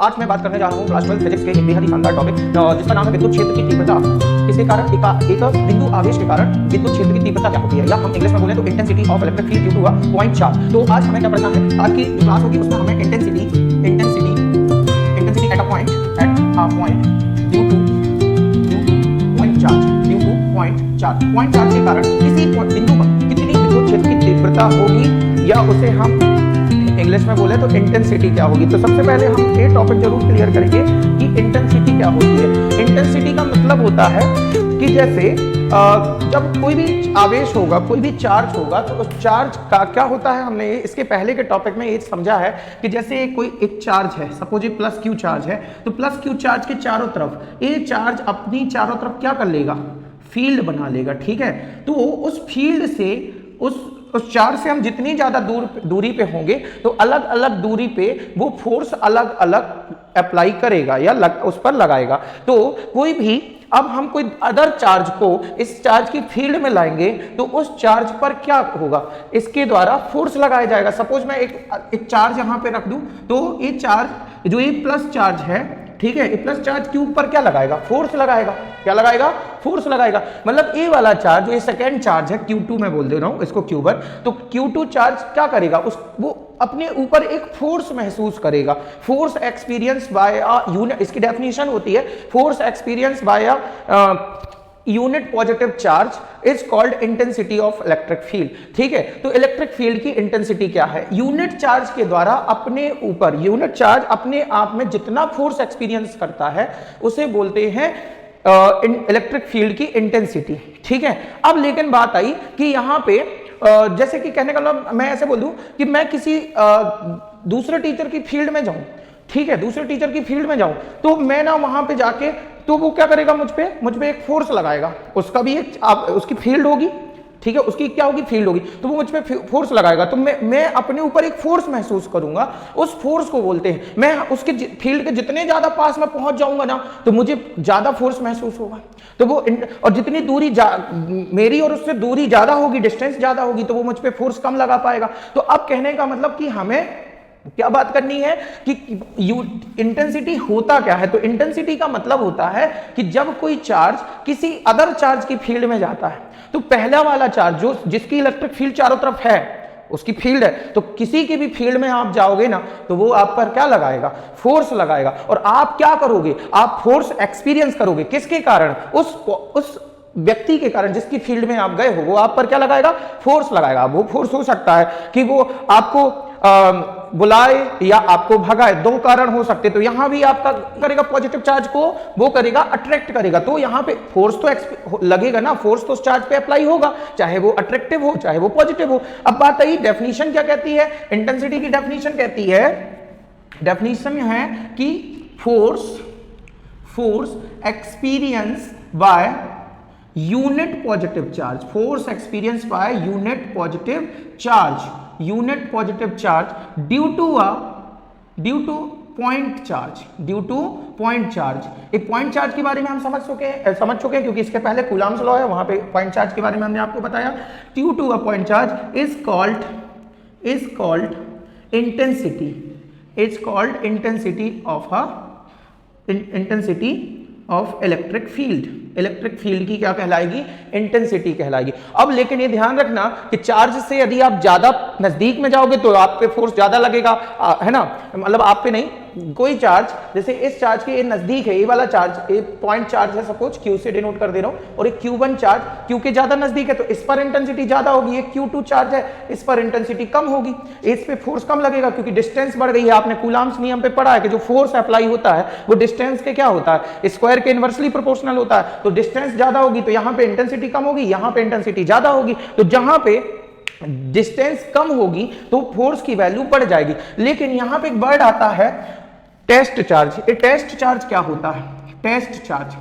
आज मैं बात करने जा रहा हूँ क्लास 12 फिजिक्स के एक बेहद ही शानदार टॉपिक जिसका नाम है विद्युत क्षेत्र की तीव्रता। इसके कारण एक बिंदु आवेश के कारण विद्युत क्षेत्र की तीव्रता क्या होती है, या हम इंग्लिश में बोले तो intensity of electric field due to a point charge. तो आज हमें क्या पढ़ना है, आज की जो क्लास होगी उसमें हमें intensity at a point due two point charge के कारण किसी बिंदु पर कितनी विद्युत क्षेत्र की तीव्रता होगी, या उसे हम इंग्लिश में बोले तो इंटेंसिटी क्या होगी। तो सबसे पहले हम ये टॉपिक जरूर क्लियर करेंगे कि इंटेंसिटी क्या होती है। इंटेंसिटी का मतलब होता है कि जैसे जब कोई भी आवेश होगा, कोई भी चार्ज होगा, तो उस चार्ज का क्या होता है, हमने इसके पहले के टॉपिक में ये समझा है कि जैसे कोई एक चार्ज है, सपोज ये प्लस क्यू चार्ज है, तो प्लस क्यू चार्ज के चारों तरफ ये चार्ज अपनी चारों तरफ क्या कर लेगा, फील्ड बना लेगा। ठीक है, तो उस फील्ड से उस चार्ज से हम जितनी ज्यादा दूरी पे होंगे तो अलग अलग दूरी पे वो फोर्स अलग अलग अप्लाई करेगा या उस पर लगाएगा। तो कोई भी अब हम कोई अदर चार्ज को इस चार्ज की फील्ड में लाएंगे तो उस चार्ज पर क्या होगा, इसके द्वारा फोर्स लगाया जाएगा। सपोज मैं एक चार्ज यहां पे रख दूं, तो ये चार्ज जो ये प्लस चार्ज है, ठीक है, ये प्लस चार्ज क्यू पर क्या लगाएगा, फोर्स लगाएगा। क्या लगाएगा, फोर्स लगाएगा। मतलब ए वाला चार्ज जो ये सेकेंड चार्ज है Q2 मैं बोल दे रहा हूं इसको Q1, तो Q2 चार्ज क्या करेगा, वो अपने ऊपर एक फोर्स महसूस करेगा। Force experience bye a unit, इसकी डेफिनेशन होती है force experience bye a unit positive charge is called intensity of electric field. ठीक है, तो इलेक्ट्रिक फील्ड की इंटेंसिटी क्या है, यूनिट चार्ज के द्वारा अपने ऊपर, यूनिट चार्ज अपने आप में जितना फोर्स एक्सपीरियंस करता है उसे बोलते हैं इलेक्ट्रिक फील्ड की इंटेंसिटी। ठीक है, अब लेकिन बात आई कि यहां पे जैसे कि कहने का मतलब मैं ऐसे बोल दूं कि मैं किसी दूसरे टीचर की फील्ड में जाऊं, ठीक है, दूसरे टीचर की फील्ड में जाऊं, तो मैं ना वहां पे जाके, तो वो क्या करेगा, मुझ पे एक फोर्स लगाएगा। उसका भी एक उसकी फील्ड होगी, ठीक है, उसकी क्या होगी, फील्ड होगी, तो वो मुझ पे फोर्स लगाएगा। तो मैं अपने ऊपर एक फोर्स महसूस करूंगा, उस फोर्स को बोलते हैं, मैं उसके फील्ड के जितने ज्यादा पास में पहुंच जाऊंगा ना तो मुझे ज्यादा फोर्स महसूस होगा। तो वो और जितनी दूरी मेरी और उससे दूरी ज्यादा होगी, डिस्टेंस ज्यादा होगी, तो वो मुझ पे फोर्स कम लगा पाएगा। तो अब कहने का मतलब कि हमें क्या बात करनी है कि इंटेंसिटी होता क्या है। तो इंटेंसिटी का मतलब होता है कि जब कोई चार्ज किसी अदर चार्ज की फील्ड में जाता है, तो पहला वाला चार्ज जिसकी इलेक्ट्रिक फील्ड चारों तरफ है, उसकी फील्ड है, तो किसी की भी फील्ड में आप जाओगे ना तो वो आप पर क्या लगाएगा, फोर्स लगाएगा। और आप क्या करोगे, आप फोर्स एक्सपीरियंस करोगे, किसके कारण, उस व्यक्ति के कारण जिसकी फील्ड में आप गए हो, वो आप पर क्या लगाएगा, फोर्स लगाएगा। वो फोर्स हो सकता है कि वो आपको बुलाए या आपको भगाए, दो कारण हो सकते। तो यहां भी आपका करेगा, पॉजिटिव चार्ज को वो करेगा, अट्रैक्ट करेगा। तो यहां पे फोर्स तो लगेगा ना, फोर्स तो उस चार्ज पे अप्लाई होगा, चाहे वो अट्रैक्टिव हो चाहे वो पॉजिटिव हो। अब बात आई डेफिनेशन क्या कहती है, इंटेंसिटी की डेफिनेशन कहती है, डेफिनेशन है कि force experience by unit positive charge, force experience by unit positive charge due two point charge. एक पॉइंट चार्ज के बारे में हम समझ चुके हैं क्योंकि इसके पहले कूलम्ब्स लॉ है, वहां पे पॉइंट चार्ज के बारे में हमने आपको बताया। Due to a point charge is called intensity of electric field. Electric field की क्या कहलाएगी, इंटेंसिटी कहलाएगी। अब लेकिन ये ध्यान रखना कि चार्ज से यदि आप ज्यादा नजदीक में जाओगे तो आप पे फोर्स ज्यादा लगेगा, है ना, मतलब आप पे नहीं, कोई चार्ज जैसे इस चार्ज के ये नजदीक है, ये वाला चार्ज, ये पॉइंट चार्ज है, सपोज Q से डिनोट कर दे रहा हूं, और एक Q1 चार्ज Q के ज्यादा नजदीक है तो इस पर इंटेंसिटी ज्यादा होगी। ये Q2 चार्ज है, इस पर इंटेंसिटी कम होगी, इस पे फोर्स कम लगेगा क्योंकि डिस्टेंस बढ़ गई है। आपने कूलम्ब्स नियम पे पढ़ा है कि जो फोर्स अप्लाई होता है वो डिस्टेंस के क्या होता है, स्क्वायर के इनवर्सली प्रोपोर्शनल होता है। तो डिस्टेंस ज्यादा होगी तो यहां पे इंटेंसिटी कम होगी, यहां पे इंटेंसिटी ज्यादा होगी। तो जहां पे डिस्टेंस कम होगी तो फोर्स की वैल्यू बढ़ जाएगी। लेकिन यहां पे एक वर्ड आता है टेस्ट चार्ज। ये टेस्ट चार्ज क्या होता है, टेस्ट चार्ज,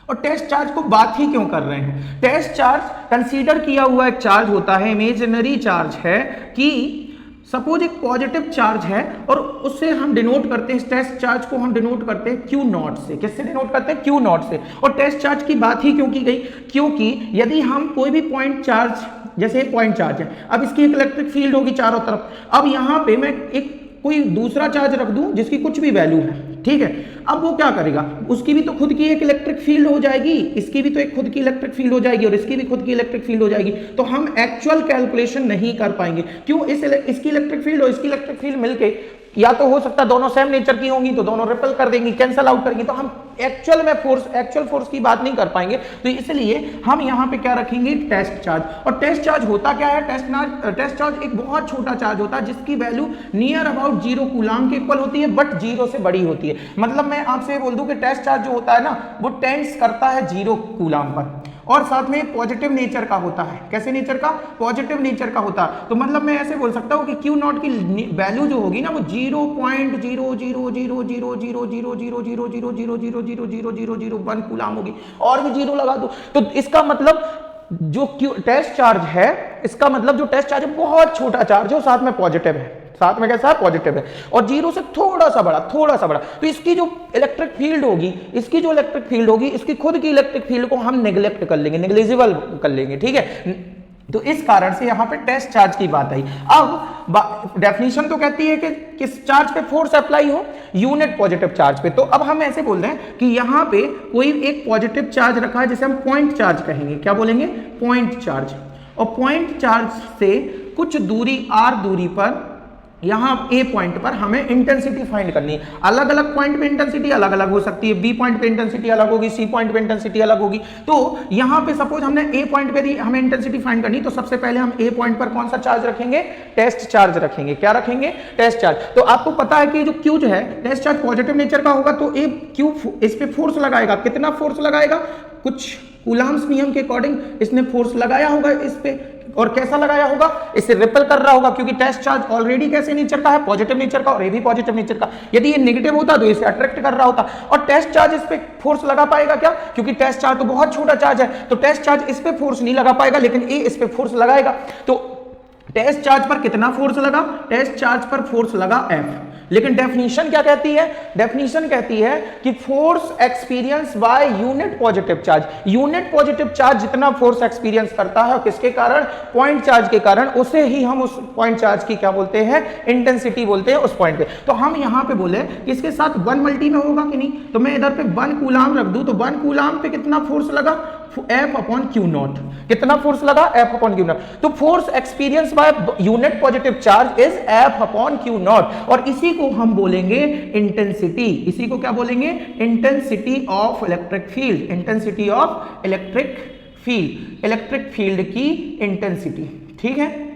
और टेस्ट चार्ज को बात ही क्यों कर रहे हैं, टेस्ट चार्ज कंसीडर किया हुआ एक चार्ज होता है, इमेजिनरी चार्ज है कि सपोज एक पॉजिटिव चार्ज है और उससे हम डिनोट करते हैं, टेस्ट चार्ज को हम डिनोट करते हैं Q नॉट से। किससे डिनोट करते हैं, Q नॉट से। और टेस्ट चार्ज की बात ही क्यों की गई, क्योंकि यदि हम कोई भी पॉइंट चार्ज, जैसे पॉइंट चार्ज है, अब इसकी एक इलेक्ट्रिक फील्ड होगी चारों तरफ। अब यहां पे मैं एक कोई दूसरा चार्ज रख दूं जिसकी कुछ भी वैल्यू है, ठीक है, अब वो क्या करेगा, उसकी भी तो खुद की एक इलेक्ट्रिक फील्ड हो जाएगी, इसकी भी तो एक खुद की इलेक्ट्रिक फील्ड हो जाएगी और इसकी भी खुद की इलेक्ट्रिक फील्ड हो जाएगी, तो हम एक्चुअल कैलकुलेशन नहीं कर पाएंगे। क्यों? इसकी इलेक्ट्रिक फील्ड और इसकी इलेक्ट्रिक फील्ड मिलके या तो हो सकता है दोनों सेम नेचर की होंगी तो दोनों रिपल कर देंगी, कैंसल आउट करेंगी, तो हम एक्चुअल फोर्स की बात नहीं कर पाएंगे। तो इसलिए हम यहां पे क्या रखेंगे, टेस्ट चार्ज। और टेस्ट चार्ज होता क्या है, टेस्ट चार्ज एक बहुत छोटा चार्ज होता है जिसकी वैल्यू नियर अबाउट 0 कूलाम के इक्वल होती है, बट 0 से बड़ी होती है। मतलब मैं आपसे बोल दूं कि टेस्ट चार्ज जो होता है ना वो टेंड्स करता है 0 कूलाम पर, और साथ में पॉजिटिव नेचर का होता है। कैसे नेचर का? पॉजिटिव नेचर का होता है। तो मतलब मैं ऐसे बोल सकता हूं कि क्यू नॉट की वैल्यू जो होगी ना वो 0.0000000000000000001 कूलाम होगी, और भी जीरो लगा दो तो इसका मतलब जो टेस्ट चार्ज है, इसका मतलब जो टेस्ट चार्ज है बहुत छोटा चार्ज है, साथ में पॉजिटिव है, साथ में कैसा है, पॉजिटिव है, और 0 से थोड़ा सा बड़ा, तो इसकी जो इलेक्ट्रिक फील्ड होगी, इसकी खुद की इलेक्ट्रिक फील्ड को हम नेग्लेक्ट कर लेंगे, नेग्लिजिबल कर लेंगे, ठीक है। तो इस कारण से यहां पे टेस्ट चार्ज की बात आई। अब डेफिनेशन तो कहती है कि किस चार्ज पे फोर्स अप्लाई हो, यूनिट पॉजिटिव चार्ज पे। तो अब हम ऐसे बोल रहे हैं कि यहां पे कोई एक पॉजिटिव चार्ज रखा है जिसे हम पॉइंट चार्ज कहेंगे। क्या बोलेंगे? Point charge. और पॉइंट चार्ज से कुछ दूरी r दूरी पर, यहां ए पॉइंट पर हमें इंटेंसिटी फाइंड करनी है। अलग अलग पॉइंट पे इंटेंसिटी अलग अलग हो सकती है, बी पॉइंट पे इंटेंसिटी अलग होगी, सी पॉइंट पे इंटेंसिटी अलग होगी। तो यहां पे सपोज हमने ए पॉइंट पे हमें इंटेंसिटी फाइंड करनी, तो सबसे पहले हम ए पॉइंट पर कौन सा चार्ज रखेंगे? टेस्ट चार्ज रखेंगे। क्या रखेंगे? Test charge. तो आपको पता है कि जो क्यू जो है टेस्ट चार्ज पॉजिटिव नेचर का होगा, तो ए क्यू इस पे फोर्स लगाएगा। कितना फोर्स लगाएगा? कुछ कूलाम्स नियम के अकॉर्डिंग इसने फोर्स लगाया होगा इस पे, और कैसा लगाया होगा? इसे रिपेल कर रहा होगा, क्योंकि टेस्ट चार्ज ऑलरेडी कैसे नेचर का है? पॉजिटिव नेचर का, और ये भी पॉजिटिव नेचर का। यदि ये नेगेटिव होता तो इसे अट्रैक्ट कर रहा होता। और टेस्ट चार्ज इस पे फोर्स लगा पाएगा क्या? क्योंकि टेस्ट चार्ज तो बहुत छोटा चार्ज है, तो टेस्ट चार्ज इस पे फोर्स नहीं लगा पाएगा, लेकिन ए इस पे फोर्स लगाएगा। तो टेस्ट चार्ज पर कितना फोर्स लगा? टेस्ट चार्ज पर फोर्स लगा F। लेकिन डेफिनेशन क्या कहती है? डेफिनेशन कहती है कि force experience by unit positive charge. Unit positive charge जितना फोर्स एक्सपीरियंस करता है, किसके कारण? पॉइंट चार्ज के कारण, उसे ही हम उस पॉइंट चार्ज की क्या बोलते हैं? इंटेंसिटी बोलते हैं उस पॉइंट पे। तो हम यहां पे बोले कि इसके साथ 1 मल्टी में होगा कि नहीं, तो मैं इधर पे 1 कूलाम रख दूं, तो 1 कूलाम पे कितना फोर्स लगा? F upon Q naught. कितना फोर्स लगा? F upon Q naught. तो force experience by unit positive charge is F upon Q naught, और इसी को हम बोलेंगे इंटेंसिटी। इसी को क्या बोलेंगे? Intensity of electric field. Intensity of electric field की इंटेंसिटी, ठीक है।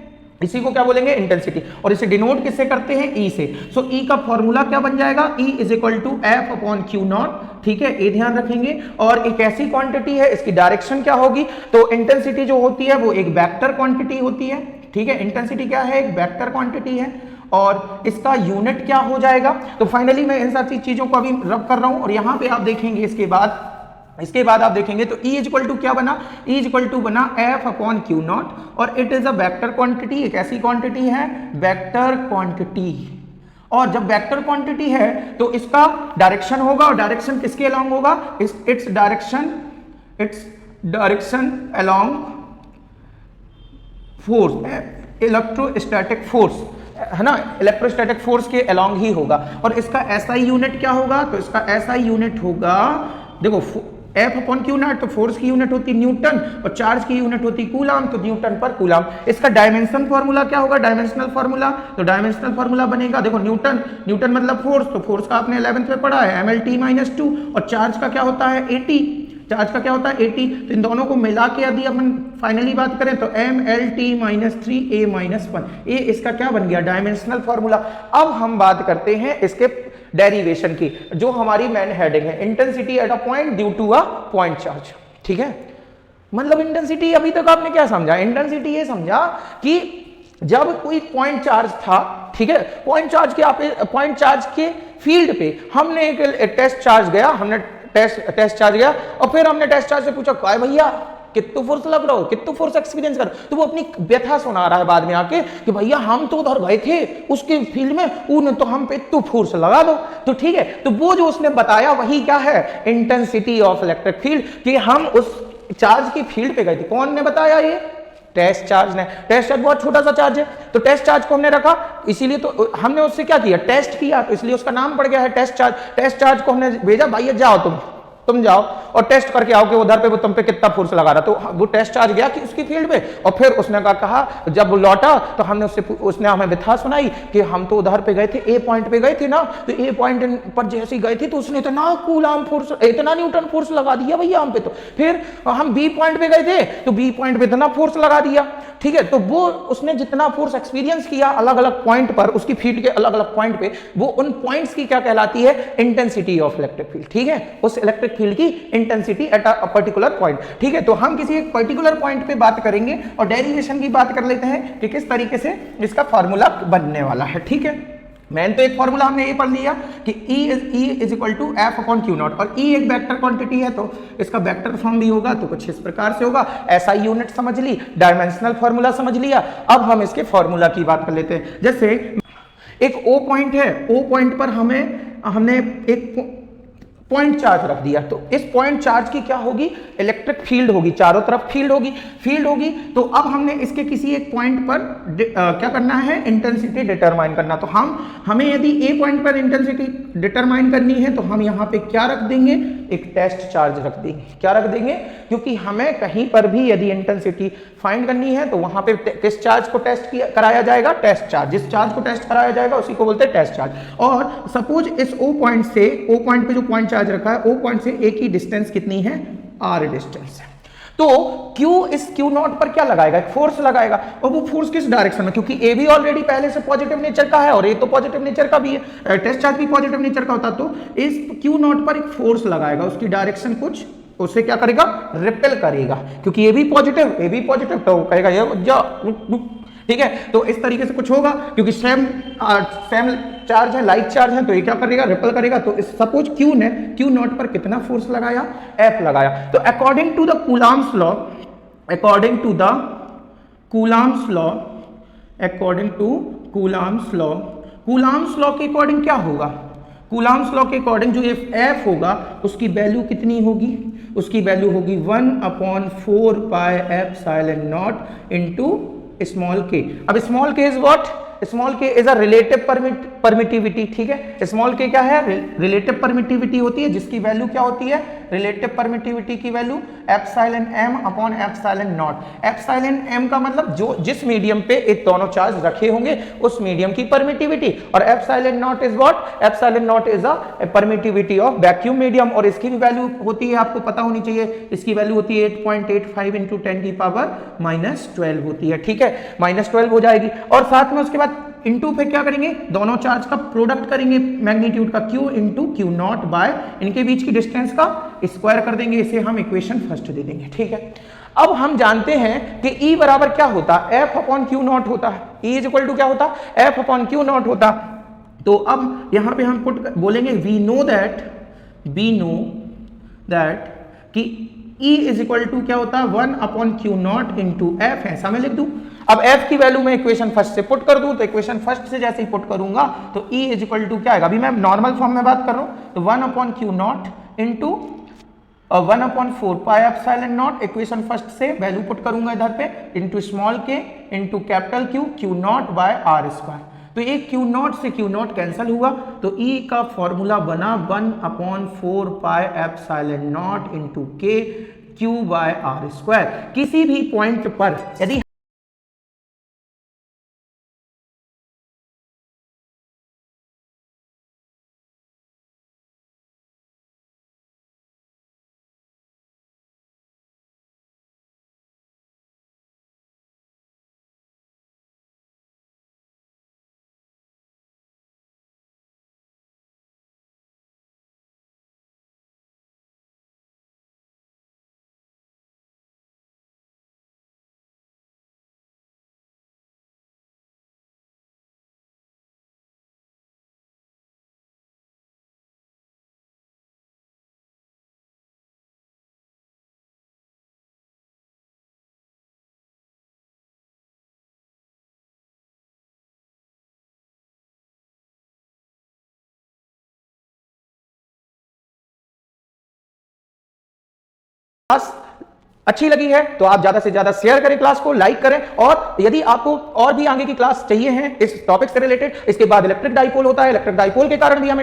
इसी को क्या बोलेंगे? इंटेंसिटी। और इसे डिनोट किससे करते हैं? ई से। सो ई का फॉर्मूला क्या बन जाएगा? E is equal to F upon Q naught, ठीक है, ये ध्यान रखेंगे। और एक ऐसी क्वांटिटी है, इसकी डायरेक्शन क्या होगी? तो इंटेंसिटी जो होती है वो एक वेक्टर क्वांटिटी होती है, ठीक है। इंटेंसिटी क्या है? एक वेक्टर क्वांटिटी है, और इसका यूनिट क्या हो जाएगा? तो फाइनली मैं इन सारी चीजों को अभी रब कर रहा हूं, और यहां पे आप देखेंगे इसके बाद आप देखेंगे तो E इक्वल टू क्या बना? E इक्वल टू बना F अपॉन क्यू नॉट, और it is a vector quantity. एक ऐसी क्वांटिटी है वेक्टर क्वांटिटी, और जब वेक्टर क्वांटिटी है तो इसका डायरेक्शन होगा, और डायरेक्शन किसके अलोंग होगा? Its direction along force, electrostatic force, है ना, इलेक्ट्रोस्टैटिक फोर्स के अलोंग ही होगा। और इसका SI यूनिट क्या होगा? तो इसका SI यूनिट होगा, देखो F अपॉन क्यू नॉट, तो फोर्स की यूनिट होती न्यूटन, और चार्ज की यूनिट होती कूलाम, तो न्यूटन पर कूलाम। इसका डायमेंशन फार्मूला क्या होगा? Dimensional formula. तो डायमेंशनल फार्मूला बनेगा, देखो न्यूटन मतलब फोर्स, तो फोर्स का आपने 11th में पढ़ा है mlt-2, और चार्ज का क्या होता है? 80। चार्ज का क्या होता है? 80। तो इन दोनों को मिला के यदि अपन फाइनली बात करें तो mlt-3a-1, ये इसका क्या बन गया? Dimensional formula. अब हम बात करते हैं इसके डेरिवेशन की, जो हमारी मेन हेडिंग है, intensity at a point due to a point charge, ठीक है। मतलब इंटेंसिटी अभी तक आपने क्या समझा? इंटेंसिटी ये समझा कि जब कोई पॉइंट चार्ज था, ठीक है, पॉइंट चार्ज के फील्ड पे हमने एक टेस्ट चार्ज गया, और फिर हमने टेस्ट चार्ज से पूछा, काय भैया कितने फोर्स लग रहा हो, कितने फोर्स एक्सपीरियंस कर, तो वो अपनी व्यथा सुना रहा है बाद में आके कि भैया हम तो उधर गए थे उसके फील्ड में, उन्हें तो हम पे इतना फोर्स लगा दो। तो ठीक है, तो वो जो उसने बताया वही क्या है? इंटेंसिटी ऑफ इलेक्ट्रिक फील्ड, कि हम उस चार्ज की फील्ड पे गए थे। कौन ने बताया? ये टेस्ट चार्ज ने, टेस्ट चार्ज बहुत छोटा सा चार्ज है, तो टेस्ट चार्ज को हमने रखा, इसीलिए तो हमने उससे क्या किया, टेस्ट किया, तो इसलिए उसका नाम पड़ गया है टेस्ट चार्ज। टेस्ट चार्ज को हमने भेजा, भाई जाओ तुम जाओ और टेस्ट करके आओ कि उधर पे वो तुम पे कितना फोर्स लगा रहा। तो वो टेस्ट चार्ज गया कि उसकी फील्ड पे, और फिर उसने कहा जब वो लौटा तो हमने उसने हमें व्यथा सुनाई कि हम तो उधर पे गए थे, ए पॉइंट पे गए थे ना, तो ए पॉइंट पर जैसे ही गए थे तो उसने इतना कूलाम फोर्स, इतना न्यूटन फोर्स लगा दिया भैया हम पे। तो फिर हम बी पॉइंट पे गए थे तो बी पॉइंट पे इतना फोर्स लगा दिया, ठीक है। तो वो उसने जितना फोर्स एक्सपीरियंस किया अलग अलग पॉइंट पर, उसकी फील्ड के अलग अलग पॉइंट पे, वो उन पॉइंट्स की क्या कहलाती है, इंटेंसिटी ऑफ इलेक्ट्रिक फील्ड, ठीक है, उस इलेक्ट्रिक फील्ड की intensity at a particular point, ठीक है। तो हम किसी एक पर्टिकुलर पॉइंट पे बात करेंगे और डेरिवेशन की बात कर लेते हैं कि किस तरीके से इसका फार्मूला बनने वाला है, ठीक है। मैंने तो एक फॉर्मूला हमने ये पढ़ लिया कि E is equal to F upon Q naught, और E एक वेक्टर क्वांटिटी है तो इसका वेक्टर फॉर्म भी होगा तो कुछ इस प्रकार से होगा। SI यूनिट समझ ली, डायमेंशनल फॉर्मूला समझ लिया। अब हम इसके फॉर्मूला की बात कर लेते हैं। जैसे एक O पॉइंट है, O पॉइंट पर हमने एक पॉइंट चार्ज रख दिया, तो इस पॉइंट चार्ज की क्या होगी, इलेक्ट्रिक फील्ड होगी, चारों तरफ फील्ड होगी। तो अब हमने इसके किसी एक पॉइंट पर क्या करना है, इंटेंसिटी डिटरमाइन करना। तो हमें यदि ए पॉइंट पर इंटेंसिटी डिटरमाइन करनी है तो हम यहाँ पे क्या रख देंगे, एक टेस्ट चार्ज रख देंगे। क्या रख देंगे, क्योंकि हमें कहीं पर भी यदि इंटेंसिटी फाइंड करनी है तो वहां पे किस चार्ज को टेस्ट कराया जाएगा, टेस्ट चार्ज। जिस चार्ज को टेस्ट कराया जाएगा उसी को बोलते हैं टेस्ट चार्ज। और सपोज इस O पॉइंट से, O पॉइंट पे जो पॉइंट चार्ज रखा है, O पॉइंट से A की डिस्टेंस कितनी है, R डिस्टेंस है। तो Q इस Q नॉट पर क्या लगाएगा, एक फोर्स लगाएगा, और वो फोर्स किस डायरेक्शन में, क्योंकि A भी ऑलरेडी पहले से पॉजिटिव नेचर का है और A तो पॉजिटिव नेचर का भी है, टेस्ट चार्ज भी पॉजिटिव नेचर का होता, तो इस Q नॉट पर एक फोर्स लगाएगा, उसकी डायरेक्शन कुछ उसे क्या करेगा, रिपेल करेगा, क्योंकि ये भी पॉजिटिव तो कहेगा ये जा, ठीक है। तो इस तरीके से कुछ होगा, क्योंकि सेम चार्ज है, लाइक चार्ज है, तो ये क्या करेगा, रिपेल करेगा। तो सपोज Q ने Q नॉट पर कितना फोर्स लगाया, F लगाया। तो according to the Coulomb's law, Coulomb's law के अकॉर्डिंग क्या होगा, कूलाम्स लॉ के अकॉर्डिंग जो ये F होगा उसकी वैल्यू कितनी होगी, उसकी वैल्यू होगी 1/4 pi epsilon not into small k। अब small k is what, small k is a relative permittivity, ठीक है। स्मॉल k क्या है, रिलेटिव परमिटिविटी होती है, जिसकी वैल्यू क्या होती है, रिलेटिव परमिटिविटी की value epsilon m upon epsilon not. Epsilon m का मतलब जो जिस मीडियम पे ये दोनों चार्ज रखे होंगे उस मीडियम की परमिटिविटी, और epsilon not is what, epsilon not is a permittivity of vacuum medium, और इसकी भी वैल्यू होती है, आपको पता होनी चाहिए, इसकी वैल्यू होती है 8.85 इंटू 10 की पावर -12 होती है, ठीक है, -12 हो जाएगी। और साथ में उसके बाद इनटू पे क्या करेंगे, दोनों चार्ज का प्रोडक्ट करेंगे, मैग्नीट्यूड का Q into Q naught by इनके बीच की डिस्टेंस का स्क्वायर कर देंगे, इसे हम इक्वेशन फर्स्ट दे देंगे, ठीक है। अब हम जानते हैं कि E बराबर क्या होता है, F अपॉन Q नॉट होता है। E इज इक्वल टू क्या होता है, F अपॉन Q नॉट होता। तो अब यहां पे हम बोलेंगे वी नो दैट कि E इज इक्वल टू क्या होता है, 1/Q नॉट इंटू F, ऐसा मैं लिख दूं। अब F की वैल्यू मैं इक्वेशन फर्स्ट से पुट कर दूं, तो इक्वेशन फर्स्ट से जैसे ही पुट करूंगा तो E इज इक्वल टू क्या आएगा, अभी मैं नॉर्मल फॉर्म में बात कर रहा हूं, तो 1/Q naught into 1/4 pi epsilon naught, equation first से वैल्यू पुट करूंगा इधर पे, into small k into capital Q naught by R square. तो ये Q नॉट से Q नॉट कैंसिल हुआ, तो E का फॉर्मूला बना 1/4 pi epsilon naught into k Q by R square. किसी भी पॉइंट पर यदि अच्छी लगी है तो आप ज्यादा से ज्यादा शेयर करें, क्लास को लाइक करें, और यदि आपको और भी आगे की क्लास चाहिए है इस टॉपिक से रिलेटेड, इसके बाद इलेक्ट्रिक डाइपोल होता है, इलेक्ट्रिक डाइपोल के कारण भी हम